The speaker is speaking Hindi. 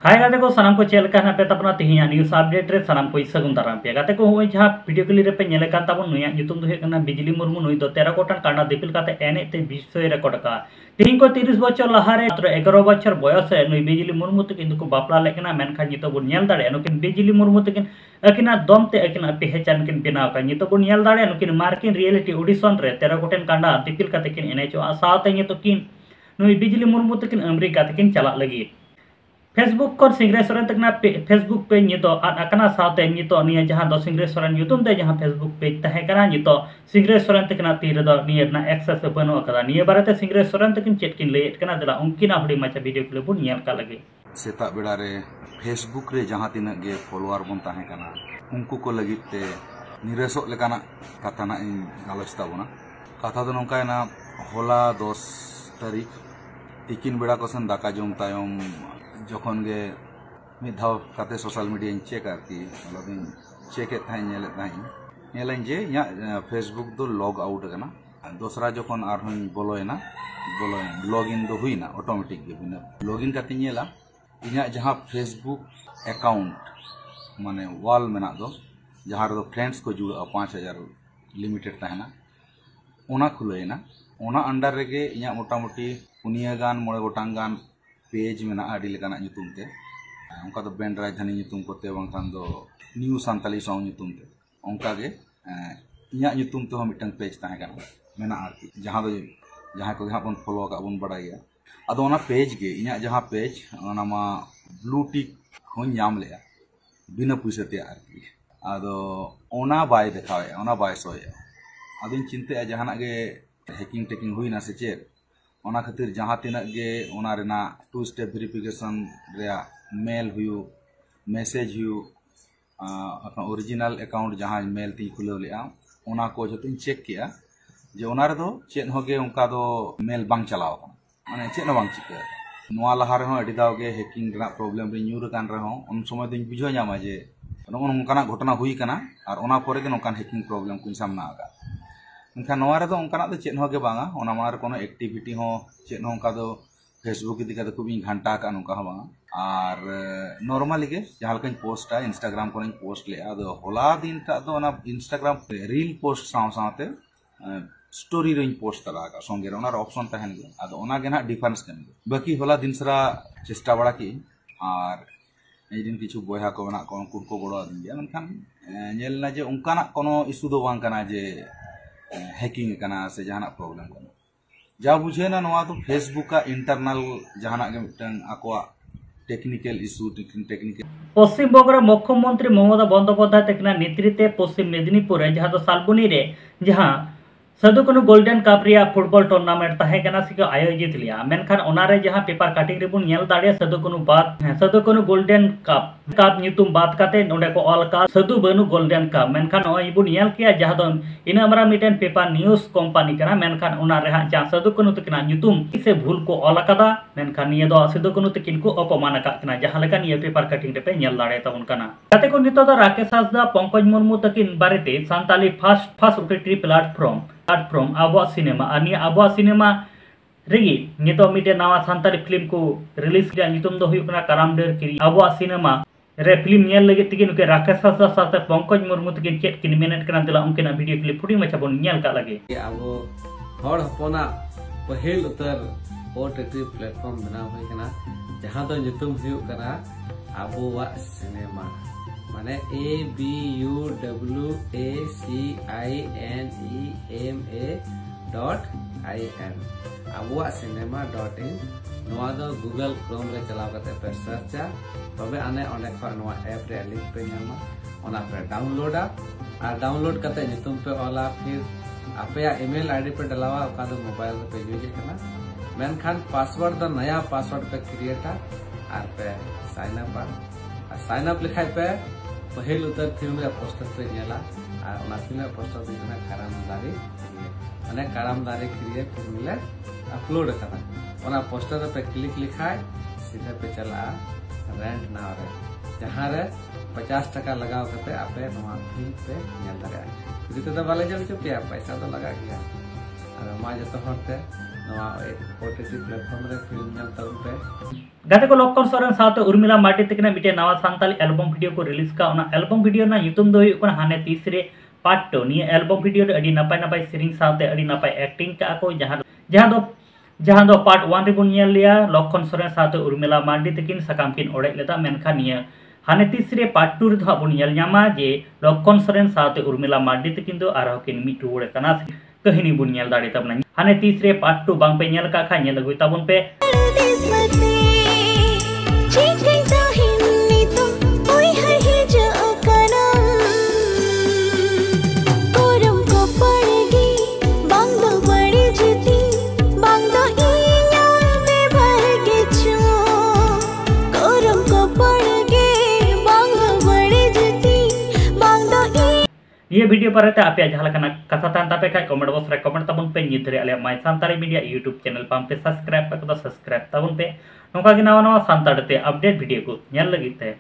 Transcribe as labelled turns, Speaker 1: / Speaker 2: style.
Speaker 1: हाय गाते को सानाम को चेलका ना पे तपना तिहिया न्यूज़ अपडेट रे सानाम को सगुन दाराम पे गाते को होय जहां वीडियो क्लिप रे पे नेले कान ताबन नुया nyutum do hekana बिजली मुर्मू नुई दो 13 गोटन कांडा दिपिल काते एने ते विषय रेकॉर्ड का तिहिन को 30 बछर लहारे मात्र 11 बछर बयस रे नुई बिजली मुर्मू तकिन को बापला लेकना मेनखा नितो बन नेल दाड़े नुकिन बिजली मुर्मू तकिन अकिना दम ते अकिना पेहचान किन बिनाव का नितो बन नेल दाड़े नुकिन मार्किन रियलिटी ऑडिशन रे 13 गोटन कांडा दिपिल काते किन एने चो सावते नितो किन नुई बिजली मुर्मू तकिन अमेरिका तकिन चला लगी फेसबुक को सिंग्रे सोरेन तकना फेसबुक पे नितो आकना साथे नितो निया जहां दो सिंग्रे सोरेन यूट्यूब ते जहां फेसबुक पेज तहे करा नितो सिंग्रे सोरेन तकना तीर दो निया ना एक्सेस बनो कदा निया बारते सिंग्रे सोरेन तकिन चेट किन लेट कना दला उनकिना हुडी माचा वीडियो क्लिप बुन नेल का लगे
Speaker 2: सेता बेड़ा रे फेसबुक रे जहां तिना गे फॉलोअर बन तहे कना उनको को लगित ते निरेसो लेकाना कथा ना इन गालोच ताबोना कथा दो नोंकायना होला 10 तारीख तिकिन बेड़ा कोसन दाका जोम तायम जखन गे मिधाव काते सोशल मीडिया चेक आरकी मतलब चेक नेलें जे फेसबुक दो लॉग आउट कना दूसरा जखन आरहन बोलोयना लॉगिन दो हुईना ऑटोमेटिक गे बिना लॉगिन काते नेला इना जहां फेसबुक अकाउंट माने वॉल मेना दो जहां दो फ्रेंड्स को जुड़ा 5000 लिमिटेड ताहेना ओना खुलेना ओना अंडर रेगे इना मोटामुटी 9 गान 9 गोटांग गान पेज में आड़ी लेकाना ᱧᱩᱛᱩᱢ ᱛᱮ उनका तो बैंड राजधानी ᱧᱩᱛᱩᱢ कोते बांखान दो न्यू सांताली सॉन्ग ᱧᱩᱛᱩᱢ ᱛᱮ उनका गे इया ᱧᱩᱛᱩᱢ ते हो मिटन पेज ताहे काना मेना आरकी जहां को जहां बन फॉलो का बन बड़ाइया अदो ओना पेज गे इया जहां पेज ओना मा ब्लू टिक हो नाम लेया बिना पैसा ते आरकी अदो ओना बाय देखावे ओना बाय सोया अदो चिंते जहां गे हैकिंग टेकिंग हुईना से चेक ओना खातिर जहां तिना गे ओना रेना 2 स्टेप वेरिफिकेशन रे मेल हुयु मैसेज हुयु अपन ओरिजिनल अकाउंट जहां मेल ती खुलेव लेआ ओना को जतिन चेक किया जे ओना रे दो चेन होगे उनका दो मेल बांग चलाव माने चेन बांग चिके नोआ लहा रे हो अडी दाव गे हैकिंग रा प्रॉब्लम रे न्यूर कान रे हो उन समय दिन बुझो जामा जे नोंकाना घटना हुई कना और ओना परे गे नोंकान हैकिंग प्रॉब्लम कुन सामना आगा इनखान नोआ रे दो उनकाना दो चेन होगे बांगा ओना मार कोनो एक्टिविटी हो चेन हो उनका दो फेसबुक इदी का खूब घंटा का नुका हो बांगा और नॉर्मली गे जहां लकन पोस्ट आ इंस्टाग्राम को पोस्ट ले आदो होला दिन ता दो ना इंस्टाग्राम रील पोस्ट साथे स्टोरी रे पोस्ट तला का संगे ओना ऑप्शन तहन गे आदो ओना गे ना डिफरेंस कन बाकी होला दिन सरा चेष्टा बड़ा की और ए दिन किछु बयहा को बना कोन कुड को बड़ो दिन जे मनखान नेल ना जे उनकाना कोनो इशू दो बांग कना जे हैकिंग कना से जहाना प्रॉब्लम कना जा बुझे ना नवा तो फेसबुक का इंटरनल जहाना के mitten आकोआ technical issue technical
Speaker 1: Paschim Banga मुख्यमंत्री ममता बंदोपाध्याय तकना नेतृत्व पश्चिम मेदिनीपुर जहां तो सालबुनी रे जहां सदुकनु गोल्डन कप रिया फुटबॉल टूर्नामेंट तहे कना से आयोजित लिया मेनखान ओनारे जहां पेपर कटिंग रे बुन नेल दाड़े सदुकनु गोल्डन कप ᱧᱩᱛᱩᱢ बात काते नोडे को ऑल का सदु बनु गोल्डन कप मेनखान ओय बुन नेल किया जहां दो इना मरा मिटन पेपर न्यूज कंपनी कना मेनखान ओना रे जहां सदुकनु तकना ᱧᱩᱛᱩᱢ से भूल को ऑल कदा मेनखान निया दो सदुकनु तकिन को अपमान का कना जहां लेका निया पेपर कटिंग रे पे नेल दाड़े तबन कना काते को नितो द राकेश हासदा पंकज मुर्मू तकिन बारेते सांताली फर्स्ट ओटीटी प्लेटफॉर्म आबो सिनेमा अनिया आबो सिनेमा रेगी नितो मिटे नवा सांताली फिल्म को रिलीज किया नितुम दो हुयु कना करामडेर किरी आबो सिनेमा रे फिल्म नेल लगे तकिन नुके राकेश हासदा साथे पंकज मुर्मू तकिन चेट किन मेनेट कना दिला उनकेना वीडियो क्लिप फुडी मचा बन नेल का लगे
Speaker 3: आबो हर हपना पहिल उतर ओटीटी प्लेटफॉर्म बना होय कना जहां दो नितुम हुयु कना आबो सिनेमा माने ABUWACINEMA.IN आबुआ सिनेमा.in नोआ दो गूगल क्रोम रे चलाव करते पे सर्चा तबे आने ओने खा नोआ ऐप रे लिंक पे नामा ओना पे डाउनलोडा और डाउनलोड करते नितुम पे ऑला फिर आपया ईमेल आईडी पे डलावा ओका दो मोबाइल पे यूज करना मेनखान पासवर्ड द नया पासवर्ड पे क्रिएटा और पे साइन अप लिखाय पे पहल उतर फिल्म रे पोस्टर पे नेला और ओना फिल्म पोस्टर पे ना कारामदारी माने कारामदारी क्रिए फिल्म ले अपलोड करना ओना पोस्टर पे क्लिक लिखाय सीधा पे चला रेंट नाव रे जहां रे 50 टका लगाव करते आपे नवा फिल्म पे नेल दागा जिते तो वाले जल चुपिया पैसा तो लगा गया और मा जतो हरते नवा ओटीटी प्लेटफॉर्म रे फिल्म नाम तब पे
Speaker 1: गाते को लक्षण सोरेन साथे उर्मिला मार्डी तकिना मिटे नवा सांताली एल्बम वीडियो को रिलीज का ओना एल्बम वीडियो ना युतुम दो हुयुक कना हाने तीसरे पार्ट 2 निया एल्बम वीडियो रे अडी नपाय नपाय सेरिंग साथे अडी नपाय एक्टिंग का को जहां दो पार्ट 1 रे बुन नेल लिया लक्षण सोरेन साथे उर्मिला मार्डी तकिन सकाम किन ओडे लेता मेनखा निया हाने तीसरे पार्ट 2 रे दो बुन नेल न्यामा जे लक्षण सोरेन साथे उर्मिला मार्डी तकिन दो आरो किन मिट रुवाड़े कना कहानी बुन नेल दाड़ी तबना हाने तीसरे पार्ट 2 बांग पे नेल का खा नेल लगुय ताबुन पे ये वीडियो पर आपे जहाँ कथा तान तापे खा कमेंट बॉक्स रे कमेंट ताबुन पे नित रे आले my Santali media YouTube channel palm पे सब्सक्राइब पे सब्सक्राइब ताबुन पे नोका गे नवा नवा सांताड़ ते अपडेट वीडियो को नेल लगित है।